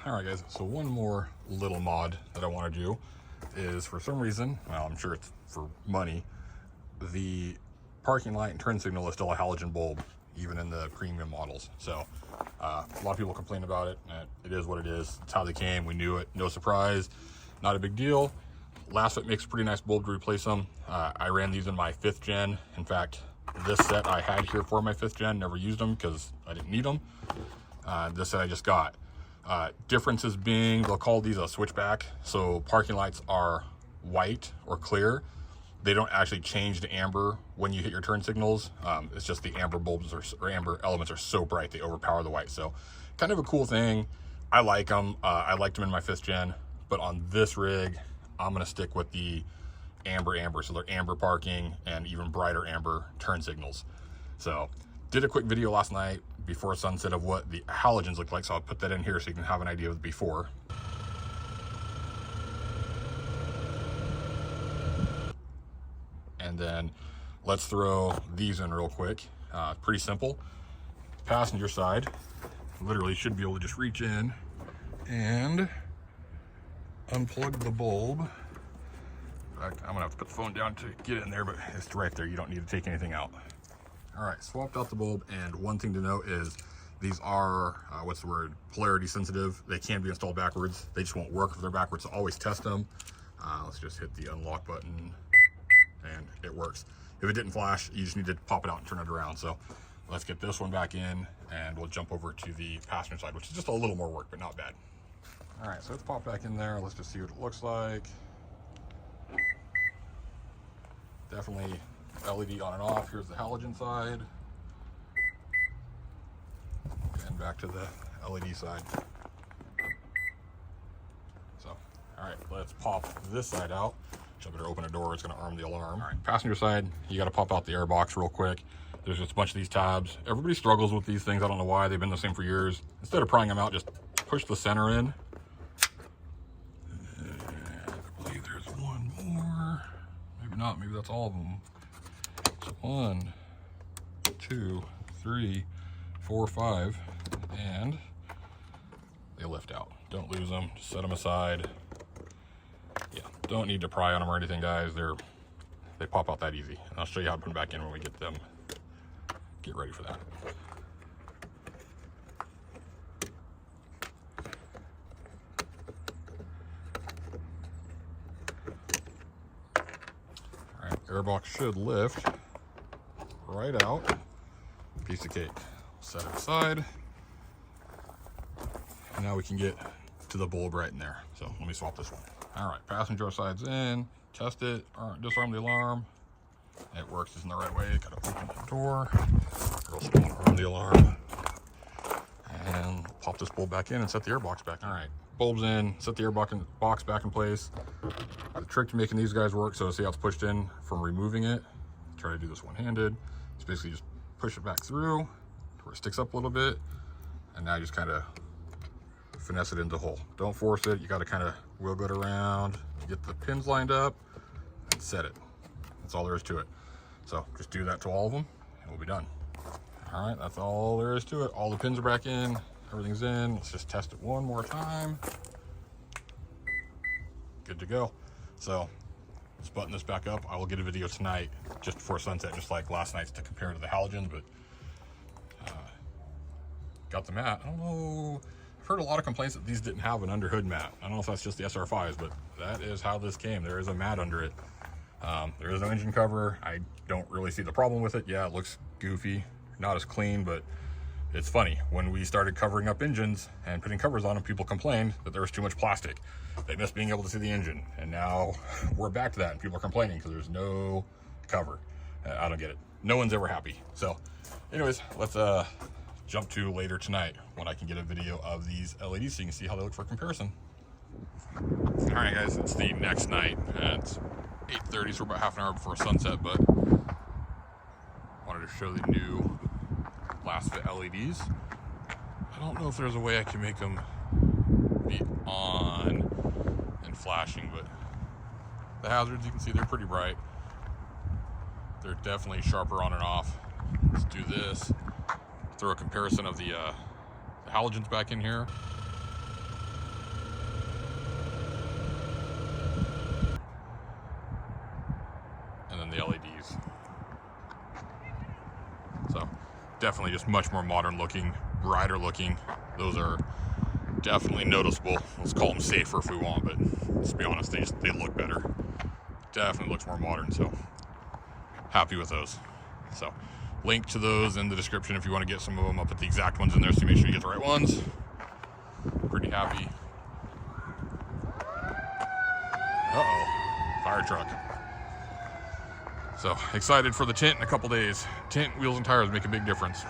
All right, guys, so one more little mod that I want to do is, for some reason, well, I'm sure it's for money, the parking light and turn signal is still a halogen bulb, even in the premium models. So a lot of people complain about it, and it is what it is. It's how they came. We knew it. No surprise. Not a big deal. Lasfit makes a pretty nice bulb to replace them. I ran these in my 5th gen. In fact, this set I had here for my 5th gen, never used them because I didn't need them. This set I just got. Differences being, they'll call these a switchback. So parking lights are white or clear. They don't actually change to amber when you hit your turn signals. It's just the amber bulbs or amber elements are so bright they overpower the white. So kind of a cool thing. I like them. I liked them in my 5th gen, but on this rig, I'm gonna stick with the amber. So they're amber parking and even brighter amber turn signals. So did a quick video last night before sunset of what the halogens look like. So I'll put that in here so you can have an idea of the before. And then let's throw these in real quick. Pretty simple. Passenger side, literally should be able to just reach in and unplug the bulb. In fact, I'm gonna have to put the phone down to get in there, but it's right there. You don't need to take anything out. All right, swapped out the bulb, and one thing to note is these are, what's the word, polarity sensitive. They can be installed backwards. They just won't work if they're backwards, so always test them. Let's just hit the unlock button, and it works. If it didn't flash, you just need to pop it out and turn it around. So let's get this one back in, and we'll jump over to the passenger side, which is just a little more work, but not bad. All right, so let's pop back in there. Let's just see what it looks like. Definitely LED on and off. Here's the halogen side. And back to the LED side. So, all right, let's pop this side out. I better open a door, it's gonna arm the alarm. All right, passenger side, you gotta pop out the air box real quick. There's just a bunch of these tabs. Everybody struggles with these things. I don't know why. They've been the same for years. Instead of prying them out, just push the center in. And I believe there's one more. Maybe not, maybe that's all of them. So 1, 2, 3, 4, 5, and they lift out. Don't lose them, just set them aside. Yeah, don't need to pry on them or anything, guys. They pop out that easy. And I'll show you how to put them back in when we get ready for that. All right, airbox should lift right out. Piece of cake. Set it aside. And now we can get to the bulb right in there. So let me swap this one. All right, passenger side's in. Test it. Disarm the alarm. It works. It's in the right way. Gotta open the door. Also want to arm the alarm. And pop this bulb back in and set the airbox back. All right, bulb's in. Set the airbox back in place. The trick to making these guys work, so see how it's pushed in from removing it. Try to do this one-handed. It's basically just push it back through where it sticks up a little bit, and now you just kind of finesse it into the hole. Don't force it. You got to kind of wiggle it around, get the pins lined up, and set it. That's all there is to it. So just do that to all of them, and we'll be done. All right, that's all there is to it. All the pins are back in. Everything's in. Let's just test it one more time. Good to go. So let's button this back up. I will get a video tonight just before sunset, just like last night's, to compare to the halogens, but got the mat. I don't know. I've heard a lot of complaints that these didn't have an under hood mat. I don't know if that's just the SR5s, but that is how this came. There is a mat under it. There is no engine cover. I don't really see the problem with it. Yeah, it looks goofy, not as clean, but it's funny. When we started covering up engines and putting covers on them, people complained that there was too much plastic. They missed being able to see the engine. And now we're back to that, and people are complaining because there's no cover. I don't get it. No one's ever happy. So anyways, let's jump to later tonight when I can get a video of these LEDs so you can see how they look for comparison. All right, guys, it's the next night. It's 8:30, so we're about half an hour before sunset, but wanted to show the new Lasfit LEDs. I don't know if there's a way I can make them be on and flashing, but the hazards, you can see they're pretty bright. They're definitely sharper on and off. Let's do this. Throw a comparison of the halogens back in here. So definitely just much more modern looking, brighter looking. Those are definitely noticeable. Let's call them safer if we want, but let's be honest, they look better. Definitely looks more modern, so happy with those. So link to those in the description if you want to get some of them. I'll put the exact ones in there so you make sure you get the right ones. Pretty happy. Uh-oh, fire truck. So excited for the tint in a couple days. Tint, wheels, and tires make a big difference.